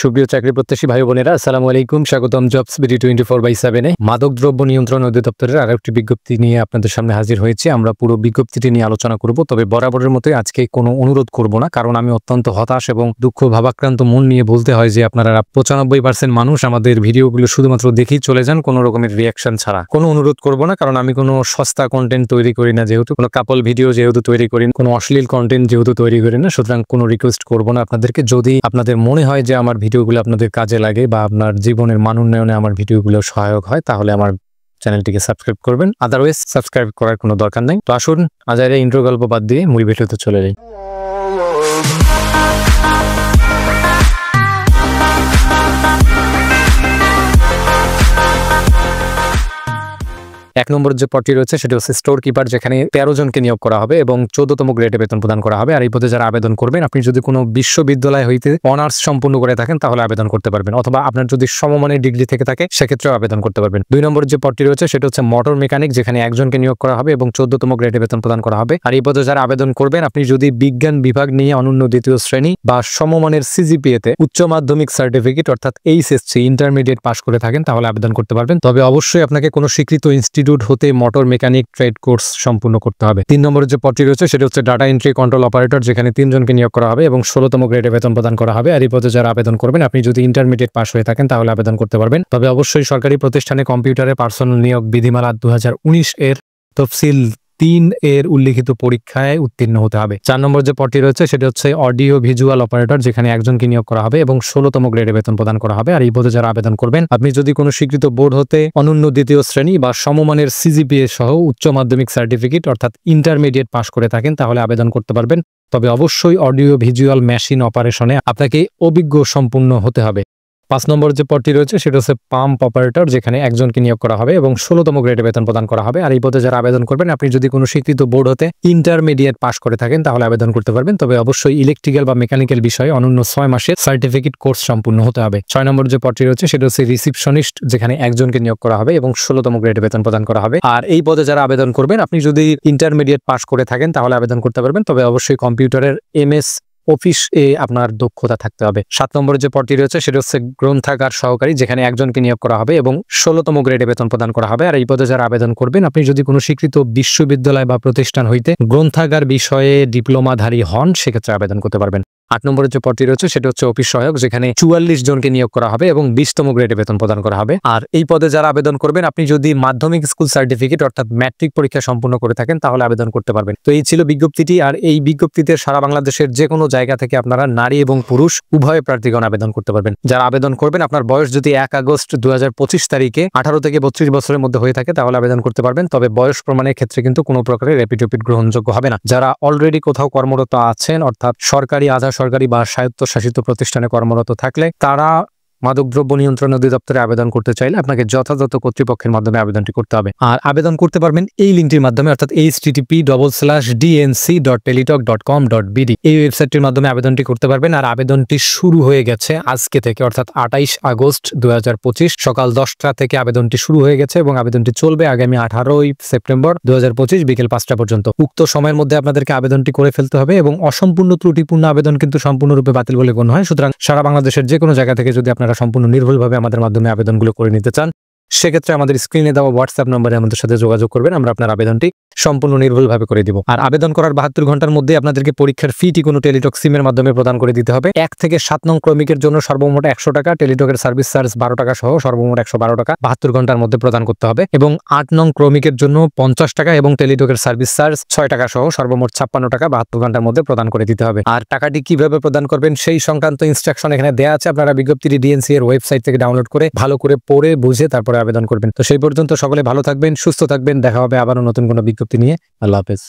সুপ্রিয় চাকরি প্রত্যাশী ভাই বোনেরা, আসসালামু আলাইকুম। স্বাগতম জবস বিডি 24/7-এ। মাদক দ্রব্য নিয়ন্ত্রণ অধিদপ্তরের আরেকটি বিজ্ঞপ্তি নিয়ে আপনাদের সামনে হাজির হয়েছে। আমরা পুরো বিজ্ঞপ্তিটি নিয়ে আলোচনা করব, তবে বরাবরের মতোই আজকে কোনো অনুরোধ করব না, কারণ আমি অত্যন্ত হতাশ এবং দুঃখ ভাবাক্রান্ত মন নিয়ে বলতে হয় যে আপনারা 95% মানুষ আমাদের ভিডিওগুলো শুধুমাত্র দেখেই চলে যান, কোনো রকমের রিয়াকশন ছাড়া। কোনো অনুরোধ করব না, কারণ আমি কোনো সস্তা কন্টেন্ট তৈরি করি না, যেহেতু কোনো কাপল ভিডিও যেহেতু তৈরি করি, কোনো অশ্লীল কন্টেন্ট যেহেতু তৈরি করি না, সুতরাং কোনো রিকোয়েস্ট করব না আপনাদেরকে। যদি আপনাদের মনে হয় যে আমার ভিডিওগুলো আপনাদের কাজে লাগে বা আপনার জীবনের মান উন্নয়নে আমার ভিডিওগুলো সহায়ক হয়, তাহলে আমার চ্যানেলটিকে সাবস্ক্রাইব করবেন। আদারওয়াইজ সাবস্ক্রাইব করার কোনো দরকার নেই। তো আসুন আজাইরে ইন্ট্রো গল্প বাদ দিয়ে মূল ভিডিওতে চলে যাই। এক নম্বর যে পদটি রয়েছে সেটা হচ্ছে স্টোর কিপার, যেখানে 13 জনকে নিয়োগ করা হবে এবং 14তম গ্রেডে বেতন প্রদান করা হবে। আর এই পদে যারা আবেদন করবেন, আপনি যদি কোনো বিশ্ববিদ্যালয় হইতে অনার্স সম্পূর্ণ করে থাকেন তাহলে আবেদন করতে পারবেন, অথবা আপনার যদি সমমানের ডিগ্রি থেকে থাকে সেক্ষেত্রেও আবেদন করতে পারবেন। 2 নম্বর যে পদটি রয়েছে সেটা হচ্ছে মোটর মেকানিক, যেখানে 1 জনকে নিয়োগ করা হবে এবং 14তম গ্রেডে বেতন প্রদান করা হবে। আর এই পদে যারা আবেদন করবেন, আপনি যদি বিজ্ঞান বিভাগ নিয়ে অনন্য দ্বিতীয় শ্রেণী বা সমমানের সিজিপিএতে উচ্চ মাধ্যমিক সার্টিফিকেট অর্থাৎ এইচএসসি ইন্টারমিডিয়েট পাস করে থাকেন তাহলে আবেদন করতে পারবেন। তবে অবশ্যই আপনাকে কোনো স্বীকৃত ইনস্টিটিউট হতে মোটর মেকানিক ট্রেড কোর্স সম্পূর্ণ করতে হবে। 3 নম্বরের যে পদটি রয়েছে সেটা হচ্ছে ডাটা এন্ট্রি কন্ট্রোল অপারেটর, যেখানে 3 জনকে নিয়োগ করা হবে এবং 16তম গ্রেডে বেতন প্রদান করা হবে। আর এই পদে যারা আবেদন করবেন, আপনি যদি ইন্টারমিডিয়েট পাস হয়ে থাকেন তাহলে আবেদন করতে পারবেন। তবে অবশ্যই সরকারি প্রতিষ্ঠানে কম্পিউটারে পার্সোনাল নিয়োগ বিধিমালা 2019 এর তফসিল 3 এর উল্লিখিত পরীক্ষায় উত্তীর্ণ হতে হবে। 4 নম্বর যে পদটি রয়েছে সেটা হচ্ছে অডিও ভিজুয়াল অপারেটর, যেখানে 1 জনকে নিয়োগ করা হবে এবং 16তম গ্রেডে বেতন প্রদান করা হবে। আর এই পদে যারা আবেদন করবেন, আপনি যদি কোনো স্বীকৃত বোর্ড হতে অনন্য দ্বিতীয় শ্রেণী বা সমমানের সিজিপিএ সহ উচ্চ মাধ্যমিক সার্টিফিকেট অর্থাৎ ইন্টারমিডিয়েট পাস করে থাকেন তাহলে আবেদন করতে পারবেন। তবে অবশ্যই অডিও ভিজুয়াল মেশিন অপারেশনে আপনাকে অভিজ্ঞ সম্পূর্ণ হতে হবে। 5 নম্বর যে পদটি রয়েছে সেটা হচ্ছে পাম্প অপারেটর, যেখানে 1 জনকে নিয়োগ করা হবে এবং 16তম গ্রেডে বেতন প্রদান করা হবে। আর এই পদে যারা আবেদন করবেন, আপনি যদি কোনো স্বীকৃত বোর্ড হতে ইন্টারমিডিয়েট পাস করে থাকেন তাহলে আবেদন করতে পারবেন। তবে অবশ্যই ইলেকট্রিক্যাল বা মেকানিক্যাল বিষয়ে অনন্য 6 মাসের সার্টিফিকেট কোর্স সম্পূর্ণ হতে হবে। 6 নম্বর যে পদটি রয়েছে সেটা হচ্ছে রিসিপশনিস্ট, যেখানে 1 জনকে নিয়োগ করা হবে এবং 16তম গ্রেডে বেতন প্রদান করা হবে। আর এই পদে যারা আবেদন করবেন, আপনি যদি ইন্টারমিডিয়েট পাস করে থাকেন তাহলে আবেদন করতে পারবেন। তবে অবশ্যই কম্পিউটারের এমএস অফিস আপনার দক্ষতা থাকতে হবে। 7 নম্বরের যে পদটি রয়েছে সেটা হচ্ছে গ্রন্থাগার সহকারী, যেখানে 1 জনকে নিয়োগ করা হবে এবং 16তম গ্রেডে বেতন প্রদান করা হবে। আর এই পদে যারা আবেদন করবেন, আপনি যদি কোনো স্বীকৃত বিশ্ববিদ্যালয় বা প্রতিষ্ঠান হইতে গ্রন্থাগার বিষয়ে ডিপ্লোমাধারী হন সেক্ষেত্রে আবেদন করতে পারবেন। 8 নম্বরের যে পদটি রয়েছে সেটা হচ্ছে অফিস সহায়ক, যেখানে 44 জনকে নিয়োগ করা হবে এবং 20তম গ্রেডে বেতন প্রদান করা হবে। আর এই পদে যারা আবেদন করবেন, আপনি যদি মাধ্যমিক স্কুল সার্টিফিকেট অর্থাৎ ম্যাট্রিক পরীক্ষা সম্পূর্ণ করে থাকেন তাহলে আবেদন করতে পারবেন। তো এই ছিল বিজ্ঞপ্তিটি। আর এই বিজ্ঞপ্তিতে সারা বাংলাদেশের যে কোনো জায়গা থেকে আপনারা নারী এবং পুরুষ উভয় প্রার্থীগণ আবেদন করতে পারবেন। যারা আবেদন করবেন, আপনার বয়স যদি 1 আগস্ট 2025 তারিখে 18 থেকে 32 বছরের মধ্যে হয়ে থাকে তাহলে আবেদন করতে পারবেন। তবে বয়স প্রমাণের ক্ষেত্রে কিন্তু কোনো প্রকারের র্যাপিড গ্রহণযোগ্য হবে না। যারা অলরেডি কোথাও কর্মরত আছেন, অর্থাৎ সরকারি, আধা সরকারি বা স্বায়ত্তশাসিত প্রতিষ্ঠানে কর্মরত থাকলে, তারা মাদকদ্রব্য নিয়ন্ত্রণ অধিদপ্তরে আবেদন করতে চাইলে আপনাকে যথাযথ কর্তৃপক্ষের মাধ্যমে আবেদনটি করতে হবে। আর আবেদন করতে পারবেন এই লিঙ্কটির মাধ্যমে, অর্থাৎ http://dnc.teletalk.com.bd এই ওয়েবসাইটটির মাধ্যমে আবেদনটি করতে পারবেন। আর আবেদনটি শুরু হয়ে গেছে আজকে থেকে, অর্থাৎ 28 আগস্ট 2025 সকাল 10টা থেকে আবেদনটি শুরু হয়ে গেছে এবং আবেদনটি চলবে আগামী 18 সেপ্টেম্বর 2025 বিকেল 5টা পর্যন্ত। উক্ত সময়ের মধ্যে আপনাদেরকে আবেদনটি করে ফেলতে হবে এবং অসম্পূর্ণ ত্রুটিপূর্ণ আবেদন কিন্তু সম্পূর্ণরূপে বাতিল বলে গণ্য হয়। সুতরাং সারা বাংলাদেশের যে কোনো জায়গা থেকে যদি আপনারা সম্পূর্ণ নির্ভুলভাবে আমাদের মাধ্যমে আবেদনগুলো করে নিতে চান, সেক্ষেত্রে আমাদের স্ক্রিনে দেওয়া হোয়াটসঅ্যাপ নম্বরে আমাদের সাথে যোগাযোগ করবেন। আমরা আপনার আবেদনটি সম্পূর্ণ নির্ভুলভাবে করে দিব। আর আবেদন করার 72 ঘন্টার মধ্যে আপনাদেরকে পরীক্ষার ফিটি কোনো টেলিটক সিমের মাধ্যমে প্রদান করে দিতে হবে। 1 থেকে 7 নং ক্রমিকের জন্য সর্বমোট 100 টাকা, টেলিটকের সার্ভিস চার্জ 12 টাকা সহ সর্বমোট 112 টাকা 72 ঘন্টার মধ্যে প্রদান করতে হবে। এবং 8 নং ক্রমিকের জন্য 50 টাকা এবং টেলিটকের সার্ভিস চার্জ 6 টাকা সহ সর্বমোট 56 টাকা 72 ঘন্টার মধ্যে প্রদান করে দিতে হবে। আর টাকাটি কিভাবে প্রদান করবেন সেই সংক্রান্ত ইনস্ট্রাকশন এখানে দেওয়া আছে। আপনারা বিজ্ঞপ্তিটি ডিএনসি এর ওয়েবসাইট থেকে ডাউনলোড করে ভালো করে পড়ে বুঝে তারপরে আবেদন করবেন। তো সেই পর্যন্ত সকলে ভালো থাকবেন, সুস্থ থাকবেন। দেখা হবে আবারও নতুন কোনো বিজ্ঞপ্তি নিয়ে। আল্লাহ হাফেজ।